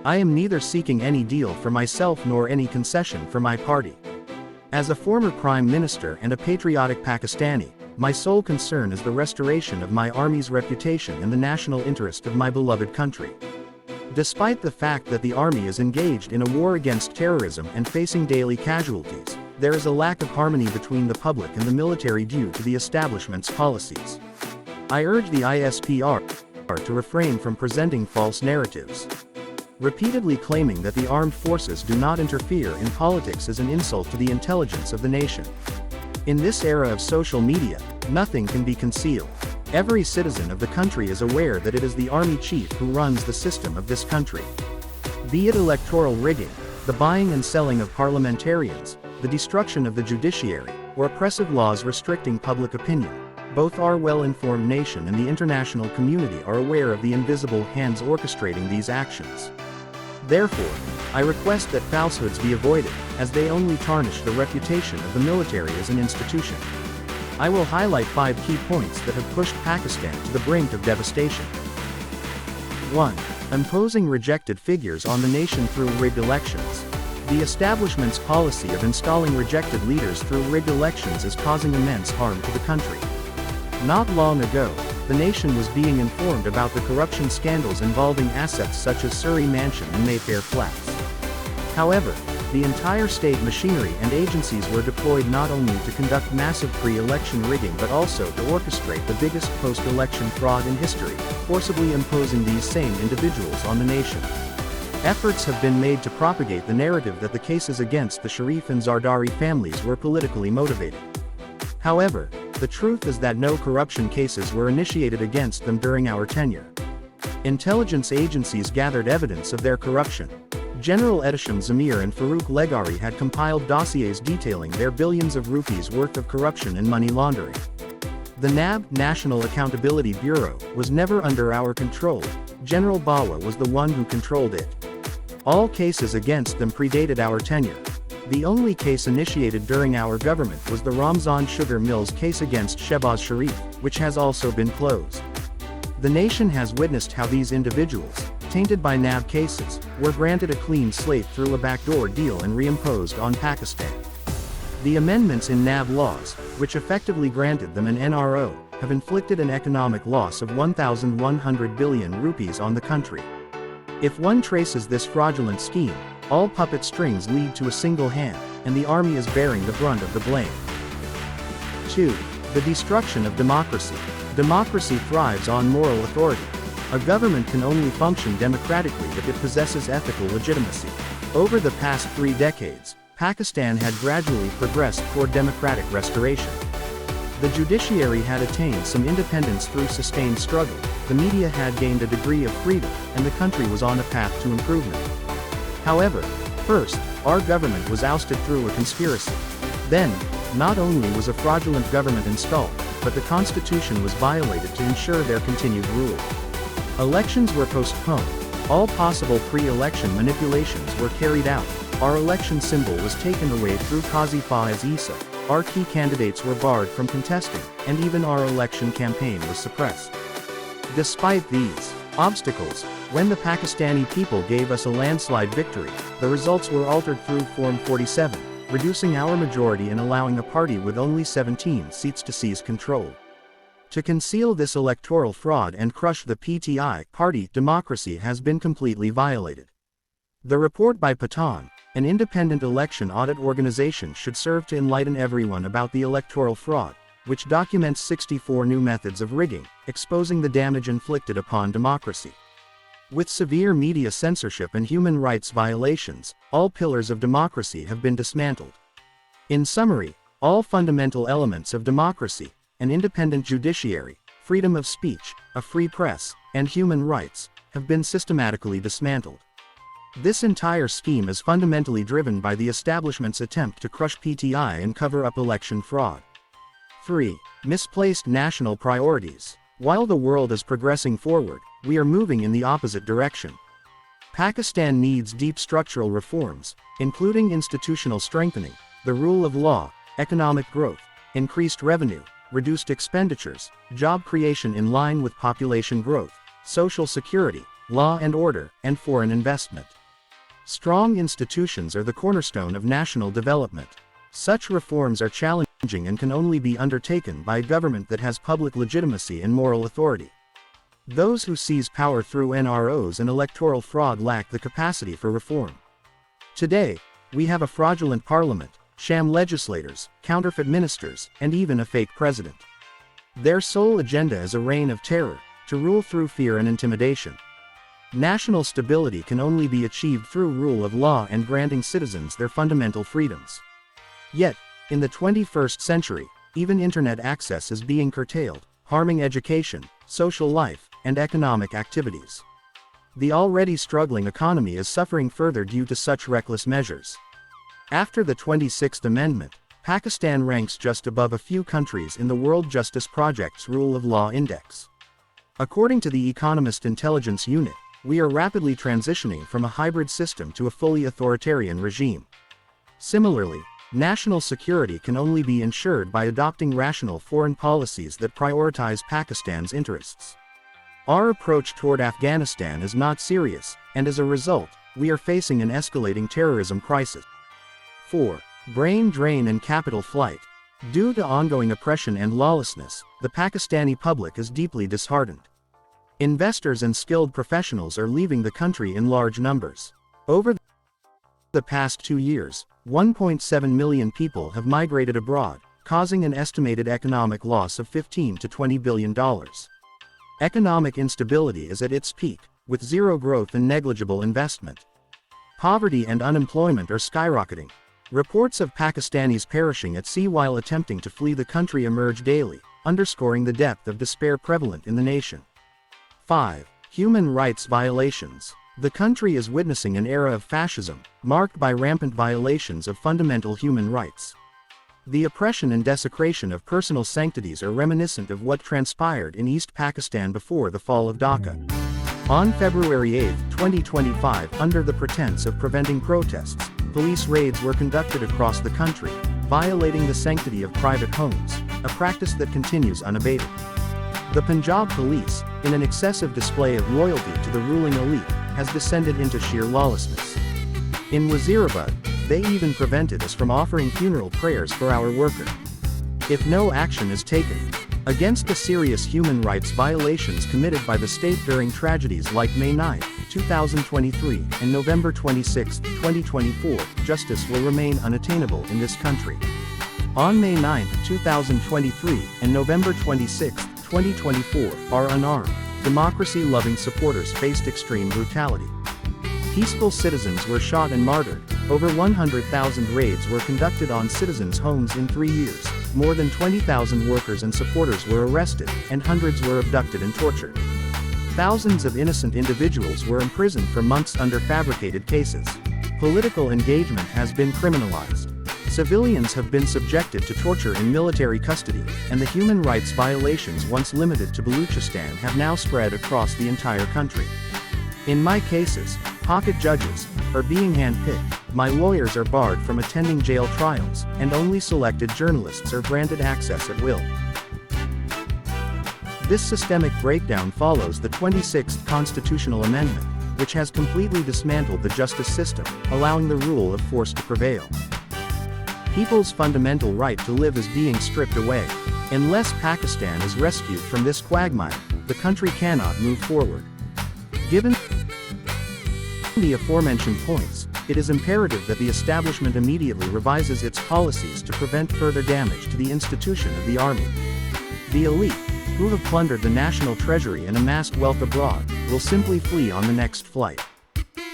I am neither seeking any deal for myself nor any concession for my party. As a former Prime Minister and a patriotic Pakistani, my sole concern is the restoration of my army's reputation and the national interest of my beloved country. Despite the fact that the army is engaged in a war against terrorism and facing daily casualties, there is a lack of harmony between the public and the military due to the establishment's policies. I urge the ISPR to refrain from presenting false narratives. Repeatedly claiming that the armed forces do not interfere in politics is an insult to the intelligence of the nation. In this era of social media, nothing can be concealed. Every citizen of the country is aware that it is the army chief who runs the system of this country. Be it electoral rigging, the buying and selling of parliamentarians, the destruction of the judiciary, or oppressive laws restricting public opinion, both our well-informed nation and the international community are aware of the invisible hands orchestrating these actions. Therefore, I request that falsehoods be avoided, as they only tarnish the reputation of the military as an institution. I will highlight 5 key points that have pushed Pakistan to the brink of devastation. 1. Imposing rejected figures on the nation through rigged elections. The establishment's policy of installing rejected leaders through rigged elections is causing immense harm to the country. Not long ago, the nation was being informed about the corruption scandals involving assets such as Surrey Mansion and Mayfair Flats. However, the entire state machinery and agencies were deployed not only to conduct massive pre-election rigging but also to orchestrate the biggest post-election fraud in history, forcibly imposing these same individuals on the nation. Efforts have been made to propagate the narrative that the cases against the Sharif and Zardari families were politically motivated. However, the truth is that no corruption cases were initiated against them during our tenure. Intelligence agencies gathered evidence of their corruption. General Ehtisham Zamir and Farooq Leghari had compiled dossiers detailing their billions of rupees worth of corruption and money laundering. The NAB, National Accountability Bureau, was never under our control. General Bawa was the one who controlled it. All cases against them predated our tenure. The only case initiated during our government was the Ramzan Sugar Mills case against Shehbaz Sharif, which has also been closed. The nation has witnessed how these individuals, tainted by NAB cases, were granted a clean slate through a backdoor deal and reimposed on Pakistan. The amendments in NAB laws, which effectively granted them an NRO, have inflicted an economic loss of 1,100 billion rupees on the country. If one traces this fraudulent scheme, all puppet strings lead to a single hand, and the army is bearing the brunt of the blame. 2. The destruction of democracy. Democracy thrives on moral authority. A government can only function democratically if it possesses ethical legitimacy. Over the past 3 decades, Pakistan had gradually progressed toward democratic restoration. The judiciary had attained some independence through sustained struggle, the media had gained a degree of freedom, and the country was on a path to improvement. However, first, our government was ousted through a conspiracy. Then, not only was a fraudulent government installed, but the constitution was violated to ensure their continued rule. Elections were postponed. All possible pre-election manipulations were carried out. Our election symbol was taken away through Qazi Faiz Issa. Our key candidates were barred from contesting, and even our election campaign was suppressed. Despite these obstacles, when the Pakistani people gave us a landslide victory, the results were altered through Form 47, reducing our majority and allowing a party with only 17 seats to seize control. To conceal this electoral fraud and crush the PTI party, democracy has been completely violated. The report by Patan, an independent election audit organization, should serve to enlighten everyone about the electoral fraud, which documents 64 new methods of rigging, exposing the damage inflicted upon democracy. With severe media censorship and human rights violations, all pillars of democracy have been dismantled. In summary, all fundamental elements of democracy, an independent judiciary, freedom of speech, a free press, and human rights, have been systematically dismantled. This entire scheme is fundamentally driven by the establishment's attempt to crush PTI and cover up election fraud. 3. Misplaced national priorities. While the world is progressing forward, we are moving in the opposite direction. Pakistan needs deep structural reforms, including institutional strengthening, the rule of law, economic growth, increased revenue, reduced expenditures, job creation in line with population growth, social security, law and order, and foreign investment. Strong institutions are the cornerstone of national development. Such reforms are challenging and can only be undertaken by a government that has public legitimacy and moral authority. Those who seize power through NROs and electoral fraud lack the capacity for reform. Today, we have a fraudulent parliament, sham legislators, counterfeit ministers, and even a fake president. Their sole agenda is a reign of terror, to rule through fear and intimidation. National stability can only be achieved through rule of law and granting citizens their fundamental freedoms. Yet, in the 21st century, even internet access is being curtailed, harming education, social life, and economic activities. The already struggling economy is suffering further due to such reckless measures. After the 26th Amendment, Pakistan ranks just above a few countries in the World Justice Project's Rule of Law Index. According to the Economist Intelligence Unit, we are rapidly transitioning from a hybrid system to a fully authoritarian regime. Similarly, national security can only be ensured by adopting rational foreign policies that prioritize Pakistan's interests. Our approach toward Afghanistan is not serious, and as a result, we are facing an escalating terrorism crisis. 4. Brain drain and capital flight. Due to ongoing oppression and lawlessness, the Pakistani public is deeply disheartened. Investors and skilled professionals are leaving the country in large numbers. Over the past 2 years, 1.7 million people have migrated abroad, causing an estimated economic loss of $15 to $20 billion. Economic instability is at its peak, with zero growth and negligible investment. Poverty and unemployment are skyrocketing. Reports of Pakistanis perishing at sea while attempting to flee the country emerge daily, underscoring the depth of despair prevalent in the nation. 5. Human rights violations. The country is witnessing an era of fascism, marked by rampant violations of fundamental human rights. The oppression and desecration of personal sanctities are reminiscent of what transpired in East Pakistan before the fall of Dhaka. On February 8, 2025, under the pretense of preventing protests, police raids were conducted across the country, violating the sanctity of private homes, a practice that continues unabated. The Punjab police, in an excessive display of loyalty to the ruling elite, has descended into sheer lawlessness. In Wazirabad, they even prevented us from offering funeral prayers for our worker. If no action is taken against the serious human rights violations committed by the state during tragedies like May 9, 2023, and November 26, 2024, justice will remain unattainable in this country. On May 9, 2023, and November 26, 2024, our unarmed, democracy-loving supporters faced extreme brutality. Peaceful citizens were shot and martyred. Over 100,000 raids were conducted on citizens' homes in 3 years. More than 20,000 workers and supporters were arrested, and hundreds were abducted and tortured. Thousands of innocent individuals were imprisoned for months under fabricated cases. Political engagement has been criminalized. Civilians have been subjected to torture in military custody, and the human rights violations once limited to Baluchistan have now spread across the entire country. In my cases, pocket judges are being handpicked, my lawyers are barred from attending jail trials, and only selected journalists are granted access at will. This systemic breakdown follows the 26th Constitutional Amendment, which has completely dismantled the justice system, allowing the rule of force to prevail. People's fundamental right to live is being stripped away. Unless Pakistan is rescued from this quagmire, the country cannot move forward. Given the aforementioned points, it is imperative that the establishment immediately revises its policies to prevent further damage to the institution of the army. The elite, who have plundered the national treasury and amassed wealth abroad, will simply flee on the next flight.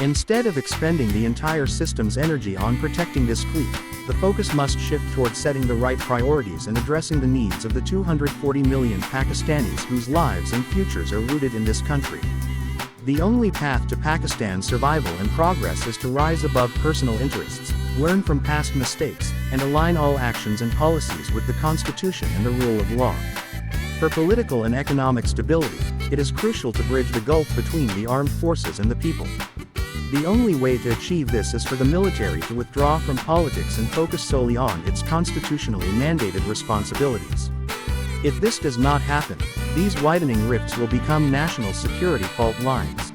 Instead of expending the entire system's energy on protecting this clique, the focus must shift towards setting the right priorities and addressing the needs of the 240 million Pakistanis whose lives and futures are rooted in this country. The only path to Pakistan's survival and progress is to rise above personal interests, learn from past mistakes, and align all actions and policies with the Constitution and the rule of law. For political and economic stability, it is crucial to bridge the gulf between the armed forces and the people. The only way to achieve this is for the military to withdraw from politics and focus solely on its constitutionally mandated responsibilities. If this does not happen, these widening rifts will become national security fault lines.